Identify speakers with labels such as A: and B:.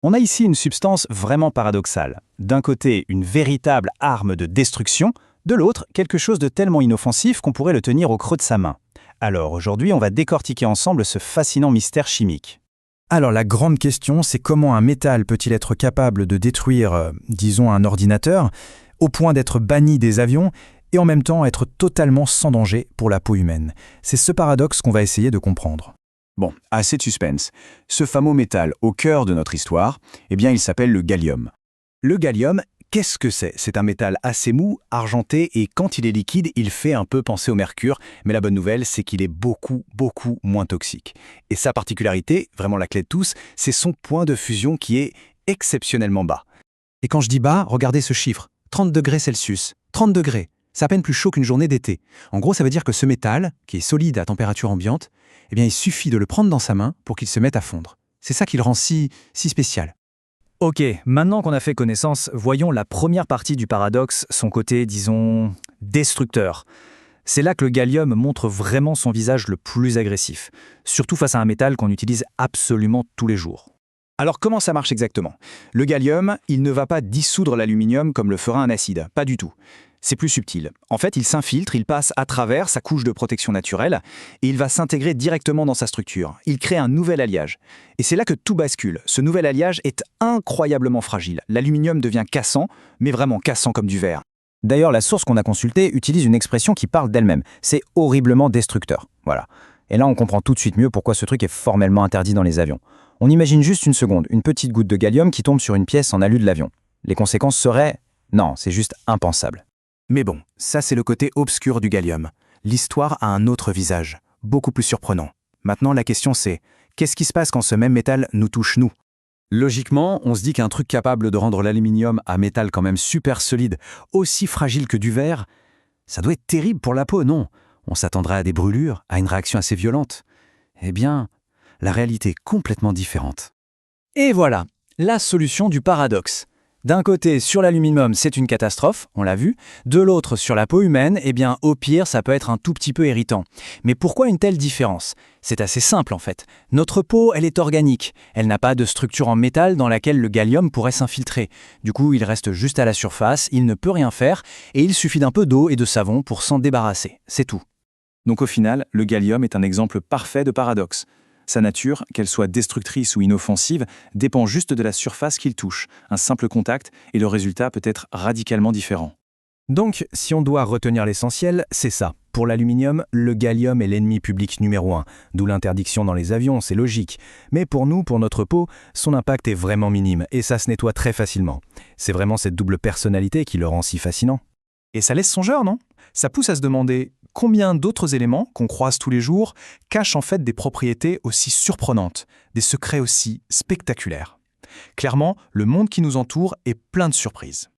A: On a ici une substance vraiment paradoxale. D'un côté, une véritable arme de destruction, de l'autre, quelque chose de tellement inoffensif qu'on pourrait le tenir au creux de sa main. Alors aujourd'hui, on va décortiquer ensemble ce fascinant mystère chimique.
B: Alors la grande question, c'est comment un métal peut-il être capable de détruire, disons, un ordinateur, au point d'être banni des avions, et en même temps être totalement sans danger pour la peau humaine. C'est ce paradoxe qu'on va essayer de comprendre.
A: Bon, assez de suspense. Ce fameux métal au cœur de notre histoire, il s'appelle le gallium. Le gallium, qu'est-ce que c'est? C'est un métal assez mou, argenté, et quand il est liquide, il fait un peu penser au mercure, mais la bonne nouvelle, c'est qu'il est beaucoup moins toxique. Et sa particularité, vraiment la clé de tous, c'est son point de fusion qui est exceptionnellement bas.
B: Et quand je dis bas, regardez ce chiffre, 30 degrés Celsius. 30 degrés, c'est à peine plus chaud qu'une journée d'été. En gros, ça veut dire que ce métal, qui est solide à température ambiante, il suffit de le prendre dans sa main pour qu'il se mette à fondre. C'est ça qui le rend si spécial.
C: Ok, maintenant qu'on a fait connaissance, voyons la première partie du paradoxe, son côté, disons, destructeur. C'est là que le gallium montre vraiment son visage le plus agressif, surtout face à un métal qu'on utilise absolument tous les jours.
A: Alors comment ça marche exactement? Le gallium, il ne va pas dissoudre l'aluminium comme le fera un acide, pas du tout. C'est plus subtil. En fait, il s'infiltre, il passe à travers sa couche de protection naturelle et il va s'intégrer directement dans sa structure. Il crée un nouvel alliage. Et c'est là que tout bascule. Ce nouvel alliage est incroyablement fragile. L'aluminium devient cassant, mais vraiment cassant comme du verre.
D: D'ailleurs, la source qu'on a consultée utilise une expression qui parle d'elle-même. C'est horriblement destructeur. Voilà. Et là, on comprend tout de suite mieux pourquoi ce truc est formellement interdit dans les avions. On imagine juste une seconde, une petite goutte de gallium qui tombe sur une pièce en alu de l'avion. Les conséquences seraient... Non, c'est juste impensable.
B: Mais bon, ça c'est le côté obscur du gallium. L'histoire a un autre visage, beaucoup plus surprenant. Maintenant la question c'est, qu'est-ce qui se passe quand ce même métal nous touche nous?
E: Logiquement, on se dit qu'un truc capable de rendre l'aluminium à métal quand même super solide, aussi fragile que du verre, ça doit être terrible pour la peau, non? On s'attendrait à des brûlures, à une réaction assez violente. Eh bien, la réalité est complètement différente.
C: Et voilà, la solution du paradoxe. D'un côté, sur l'aluminium, c'est une catastrophe, on l'a vu. De l'autre, sur la peau humaine, au pire, ça peut être un tout petit peu irritant. Mais pourquoi une telle différence? C'est assez simple en fait. Notre peau, elle est organique. Elle n'a pas de structure en métal dans laquelle le gallium pourrait s'infiltrer. Du coup, il reste juste à la surface, il ne peut rien faire, et il suffit d'un peu d'eau et de savon pour s'en débarrasser. C'est tout.
A: Donc au final, le gallium est un exemple parfait de paradoxe. Sa nature, qu'elle soit destructrice ou inoffensive, dépend juste de la surface qu'il touche. Un simple contact et le résultat peut être radicalement différent.
B: Donc, si on doit retenir l'essentiel, c'est ça. Pour l'aluminium, le gallium est l'ennemi public numéro 1, d'où l'interdiction dans les avions, c'est logique. Mais pour nous, pour notre peau, son impact est vraiment minime et ça se nettoie très facilement. C'est vraiment cette double personnalité qui le rend si fascinant.
F: Et ça laisse songeur, non? Ça pousse à se demander combien d'autres éléments qu'on croise tous les jours cachent en fait des propriétés aussi surprenantes, des secrets aussi spectaculaires. Clairement, le monde qui nous entoure est plein de surprises.